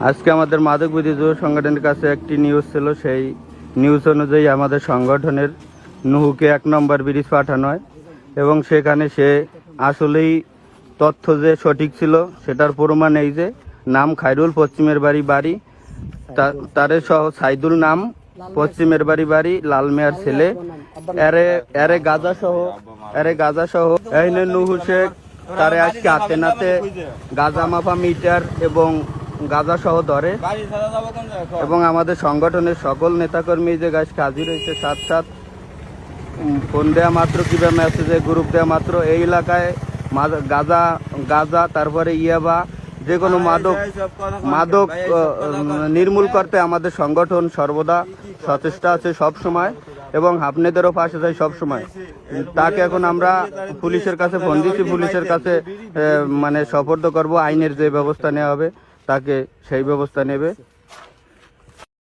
আজকে আমাদের মাদক বিরোধী যুব সংগঠনের কাছে একটি নিউজ ছিল। সেই নিউজ অনুযায়ী আমাদের সংগঠনের নুহুকে 1 নম্বর ব্রিজ পাঠানো হয় এবং সেখানে সে আসলেই তথ্য যে সঠিক ছিল সেটার প্রমাণ এই যে নাম খায়রুল, পশ্চিমের বাড়ি তারে সহ সাইদুল নাম, পশ্চিমের বাড়ি লালমিয়ার ছেলে, এরে গাজা সহ এই নুহু শেখ তারে আজকে হাতে নাতে গাজা মাফা মিটার এবং গাজা সহ ধরে এবং আমাদের সংগঠনের সকল নেতাকর্মী যে আজকে হাজির হয়েছে। সাথ ফোন দেওয়া মাত্র কিংবা মেসেজে গ্রুপ দেওয়া মাত্র এই এলাকায় গাজা তারপরে ইয়াবা যে কোনো মাদক নির্মূল করতে আমাদের সংগঠন সর্বদা সচেষ্টা আছে সব সময় এবং আপনাদেরও পাশে যায় সব সময়। তাকে এখন আমরা পুলিশের কাছে ফোন দিচ্ছি, পুলিশের কাছে মানে সোপর্দ করব, আইনের যে ব্যবস্থা নেওয়া হবে তাকে সেই ব্যবস্থা নেবে।